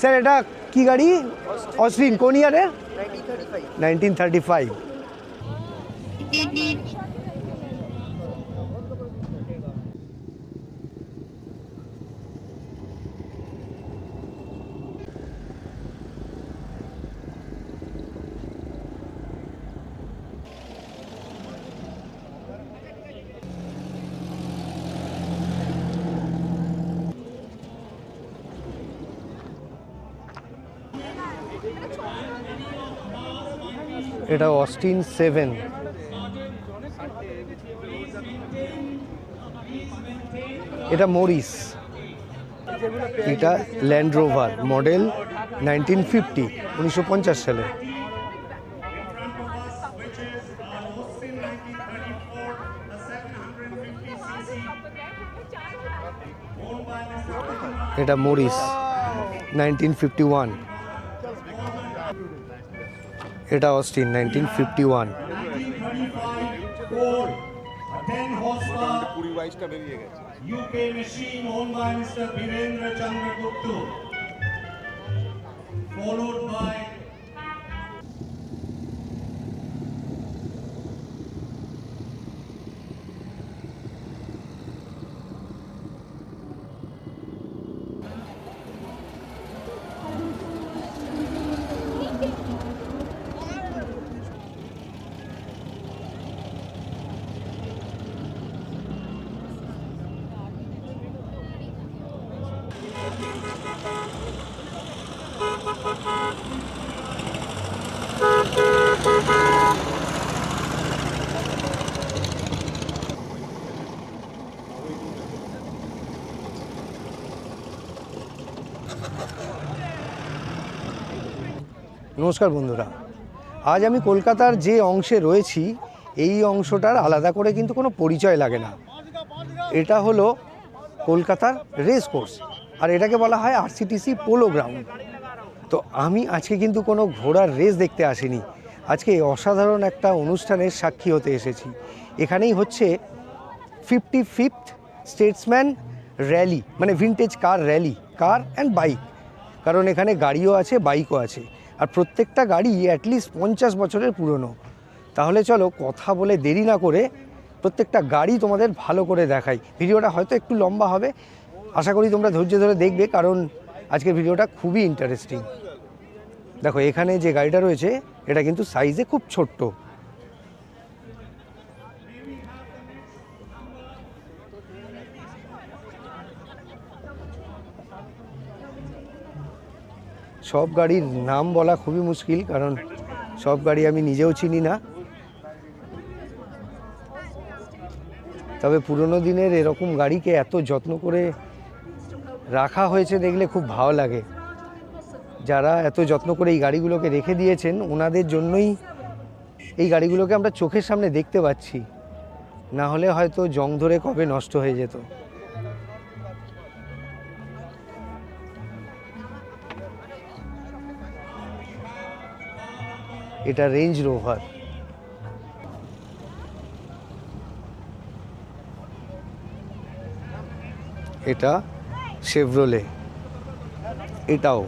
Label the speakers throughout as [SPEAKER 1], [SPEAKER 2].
[SPEAKER 1] Sir এটা কি গাড়ি? অস্টিন কোন ইয়ারে? 1935। এটা অস্টিন 7। এটা মরিস। এটা ল্যান্ড রোভার মডেল 1950, 1950 সালে। এটা মরিস 1951। এটা Austin 1951।
[SPEAKER 2] UK machine owned by Mr. Virendra Chandra Gupta, followed by
[SPEAKER 1] নমস্কার বন্ধুরা, আজ আমি কলকাতার যে অংশে রয়েছি এই অংশটার আলাদা করে কিন্তু কোনো পরিচয় লাগে না। এটা হলো কলকাতার রেস কোর্স, আর এটাকে বলা হয় আরসিটিসি পোলো গ্রাউন্ড। তো আমি আজকে কিন্তু কোনো ঘোড়ার রেস দেখতে আসিনি, আজকে অসাধারণ একটা অনুষ্ঠানের সাক্ষী হতে এসেছি। এখানেই হচ্ছে 55th স্টেটসম্যান র্যালি, মানে vintage car rally, car and bike. কারণ এখানে গাড়িও আছে, বাইকও আছে, আর প্রত্যেকটা গাড়ি অ্যাটলিস্ট 50 বছরের পুরনো। তাহলে চলো কথা বলে দেরি না করে প্রত্যেকটা গাড়ি তোমাদের ভালো করে দেখাই। ভিডিওটা হয়তো একটু লম্বা হবে, আশা করি তোমরা ধৈর্য ধরে দেখবে, কারণ আজকের ভিডিওটা খুবই ইন্টারেস্টিং। দেখো এখানে যে গাড়িটা রয়েছে এটা কিন্তু সাইজে খুব ছোট্ট। সব গাড়ির নাম বলা খুবই মুশকিল, কারণ সব গাড়ি আমি নিজেও চিনি না। তবে পুরনো দিনের এরকম গাড়িকে এত যত্ন করে রাখা হয়েছে দেখলে খুব ভালো লাগে। যারা এত যত্ন করে এই গাড়িগুলোকে রেখে দিয়েছেন ওনাদের জন্যই এই গাড়িগুলোকে আমরা চোখের সামনে দেখতে পাচ্ছি, না হলে হয়তো জং ধরে কবে নষ্ট হয়ে যেত। এটা রেঞ্জ রোভার। এটা শেভরোলে। এটাও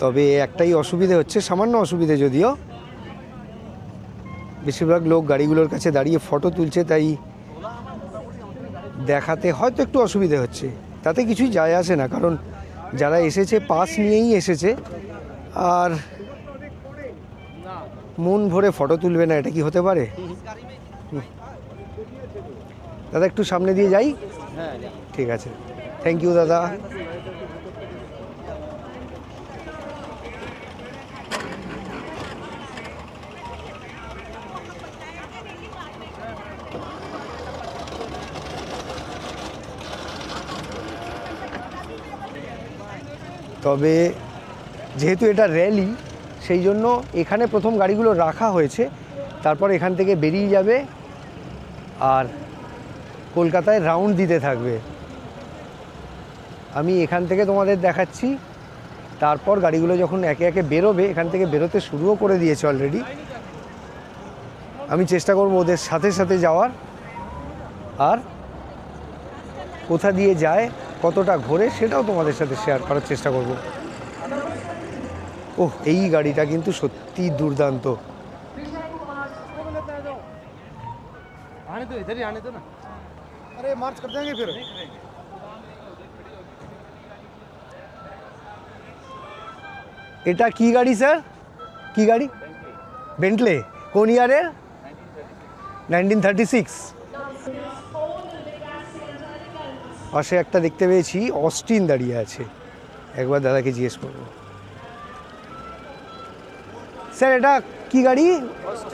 [SPEAKER 1] তবে একটাই অসুবিধে হচ্ছে, সামান্য অসুবিধে যদিও, বেশিরভাগ লোক গাড়িগুলোর কাছে দাঁড়িয়ে ফটো তুলছে, তাই দেখাতে হয়তো একটু অসুবিধে হচ্ছে। তাতে কিছুই যায় আসে না, কারণ যারা এসেছে পাস নিয়েই এসেছে, আর মন ভরে ফটো তুলবে না এটা কি হতে পারে? দাদা একটু সামনে দিয়ে যাই। ঠিক আছে, থ্যাংক ইউ দাদা। তবে যেহেতু এটা র্যালি, সেই জন্য এখানে প্রথম গাড়িগুলো রাখা হয়েছে, তারপর এখান থেকে বেরিয়ে যাবে আর কলকাতায় রাউন্ড দিতে থাকবে। আমি এখান থেকে তোমাদের দেখাচ্ছি তারপর গাড়িগুলো যখন একে একে বেরোবে, এখান থেকে বেরোতে শুরুও করে দিয়েছে অলরেডি। আমি চেষ্টা করব ওদের সাথে সাথে যাওয়ার, আর কোথা দিয়ে যায়, কতটা ঘোরে, সেটাও তোমাদের সাথে শেয়ার করার চেষ্টা করব। ওহ, এই গাড়িটা কিন্তু সত্যি দুর্দান্ত। এটা কি গাড়ি স্যার? কি গাড়ি? বেন্টলে। কোন ইয়ারের? 1936। পাশে একটা দেখতে পেয়েছি অস্টিন দাঁড়িয়ে আছে, একবার দাদাকে জিজ্ঞেস করবো। স্যার এটা কি গাড়ি?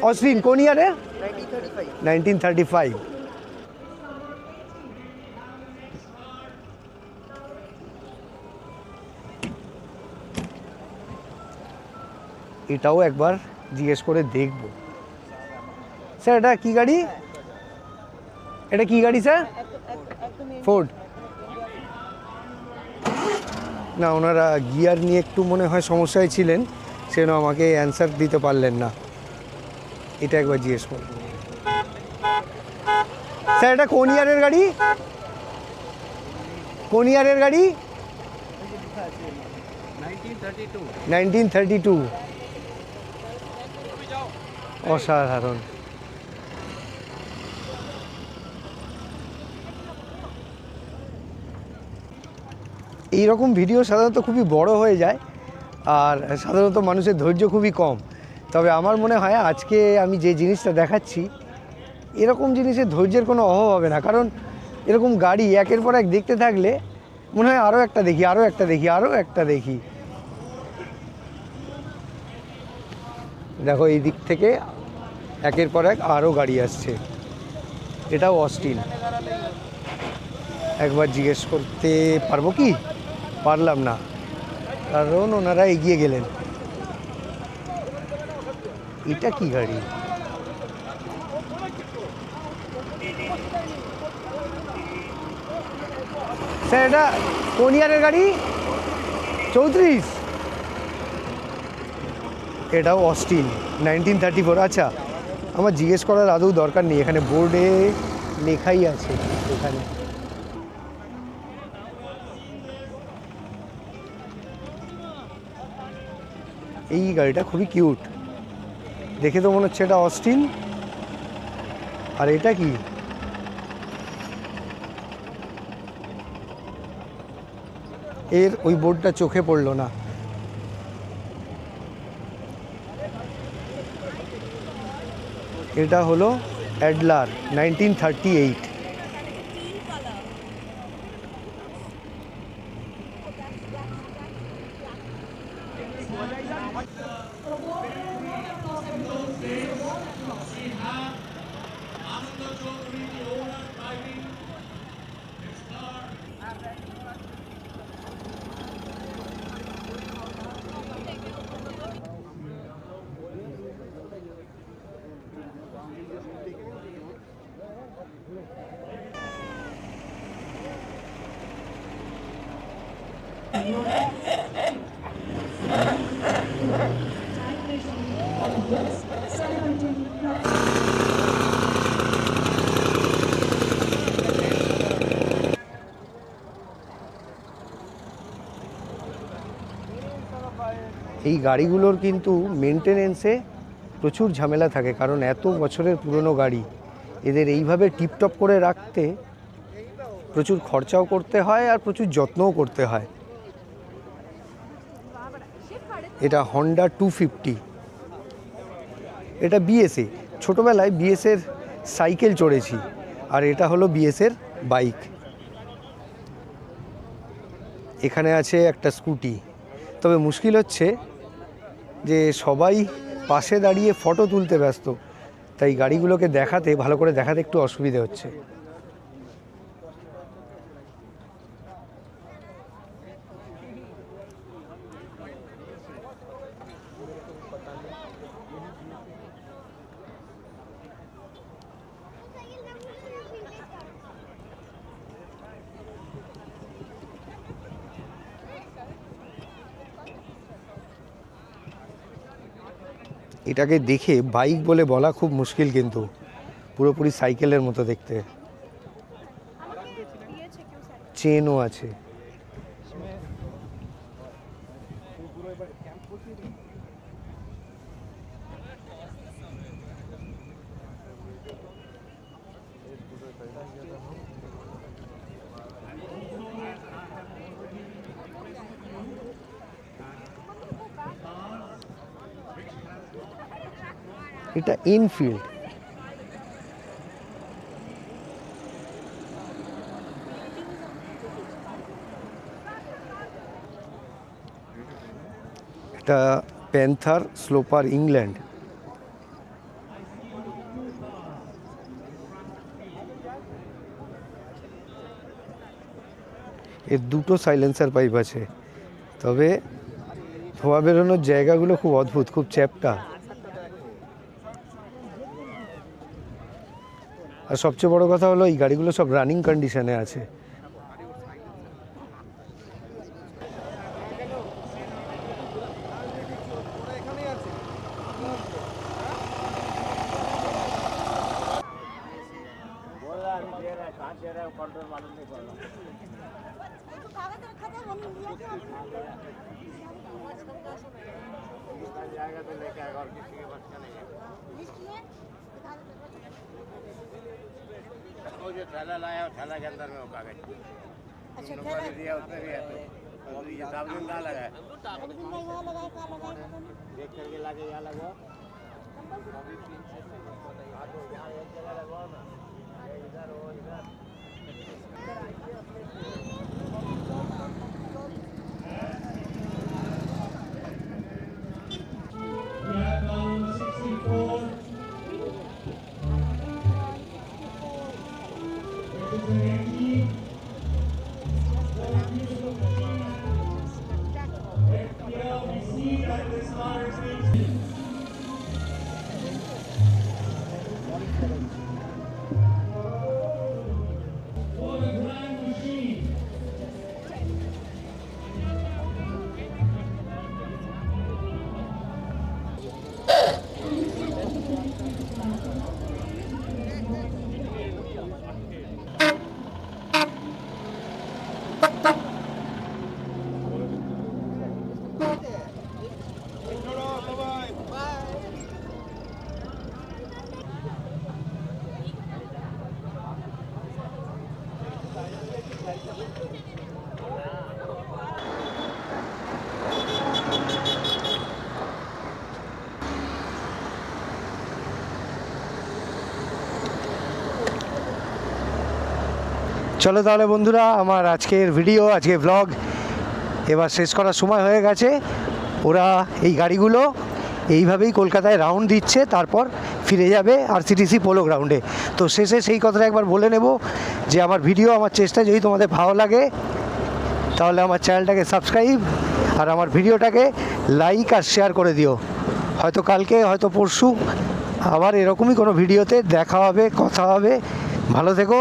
[SPEAKER 1] অস্টিন। কোন ইয়ারের? 1935। এটাও একবার জিজ্ঞেস করে দেখব। স্যার এটা কি গাড়ি? এটা কি গাড়ি স্যার? ফোর্ড। না, ওনারা গিয়ার নিয়ে একটু মনে হয় সমস্যায় ছিলেন, সেজন্য আমাকে অ্যান্সার দিতে পারলেন না। এটা একবার জিজ্ঞেস করব। স্যার এটা কোন ইয়ারের গাড়ি? কোন ইয়ারের গাড়ি? 1932। অসাধারণ। এইরকম ভিডিও সাধারণত খুবই বড় হয়ে যায়, আর সাধারণত মানুষের ধৈর্য খুবই কম। তবে আমার মনে হয় আজকে আমি যে জিনিসটা দেখাচ্ছি, এরকম জিনিসের ধৈর্যের কোনো অভাব হবে না, কারণ এরকম গাড়ি একের পর এক দেখতে থাকলে মনে হয় আরও একটা দেখি, আরও একটা দেখি, আরও একটা দেখি। দেখো এই দিক থেকে একের পর এক আরও গাড়ি আসছে। এটাও অস্টিন। একবার জিজ্ঞেস করতে পারবো কি? পারলাম না, কারণ ওনারা এগিয়ে গেলেন। এটা কি গাড়ি? স্যার এটা কোন ইয়ারের গাড়ি? 34। এটাও অস্টিন, 1934। আচ্ছা, আমার জিজ্ঞেস করার আদৌ দরকার নেই, এখানে বোর্ডে লেখাই আছে এখানে। এই গাড়িটা খুবই কিউট, দেখে তো মনে হচ্ছে এটা অস্টিন। আর এটা কি? এর ওই বোর্ডটা চোখে পড়লো না। এটা হলো অ্যাডলার, 1938। এই গাড়িগুলোর কিন্তু মেনটেনেন্সে প্রচুর ঝামেলা থাকে, কারণ এত বছরের পুরনো গাড়ি, এদের এইভাবে টিপটপ করে রাখতে প্রচুর খরচাও করতে হয় আর প্রচুর যত্নও করতে হয়। এটা হন্ডা 250। এটা বিএসএ। ছোটোবেলায় বিএসএর সাইকেল চড়েছি, আর এটা হলো বিএসএর বাইক। এখানে আছে একটা স্কুটি। তবে মুশকিল হচ্ছে যে সবাই পাশে দাঁড়িয়ে ফটো তুলতে ব্যস্ত, তাই গাড়িগুলোকে দেখাতে, ভালো করে দেখাতে একটু অসুবিধে হচ্ছে। এটাকে দেখে বাইক বলে বলা খুব মুশকিল, কিন্তু পুরোপুরি সাইকেলের মতো দেখতে। চেনও আছে। এটা ইনফিল্ড। এটা প্যান্থার স্লোপার ইংল্যান্ড। এর দুটো সাইলেন্সার পাইপ আছে, তবে ধোঁয়া বেরোনোর জায়গাগুলো খুব অদ্ভুত, খুব চ্যাপ্টা। আর সবচেয়ে বড় কথা হলো এই গাড়িগুলো সব রানিং কন্ডিশনে আছে।
[SPEAKER 3] वो जो थैला लाया थैला के अंदर में वो कागज
[SPEAKER 4] अच्छा
[SPEAKER 3] नंबर भी दिया उसमें भी है तो अभी ये साबुन कहाँ लगा है देख करके लाके यहाँ लगवाओ यहाँ एक जगह लगवाओ ना इधर वो इधर
[SPEAKER 2] Platform 64. Representing here we see that this car is being for the grand machine.
[SPEAKER 1] চলো তাহলে বন্ধুরা, আমার আজকের ভিডিও, আজকের ব্লগ এবার শেষ করার সময় হয়ে গেছে। ওরা এই গাড়িগুলো এইভাবেই কলকাতায় রাউন্ড দিচ্ছে, তারপর ফিরে যাবে আরসিটিসি পোলো গ্রাউন্ডে। তো শেষে সেই কথাটা একবার বলে নেব যে আমার ভিডিও, আমার চেষ্টা যদি তোমাদের ভালো লাগে তাহলে আমার চ্যানেলটাকে সাবস্ক্রাইব আর আমার ভিডিওটাকে লাইক আর শেয়ার করে দিও। হয়তো কালকে, হয়তো পরশু আবার এরকমই কোনো ভিডিওতে দেখা হবে, কথা হবে। ভালো থেকো।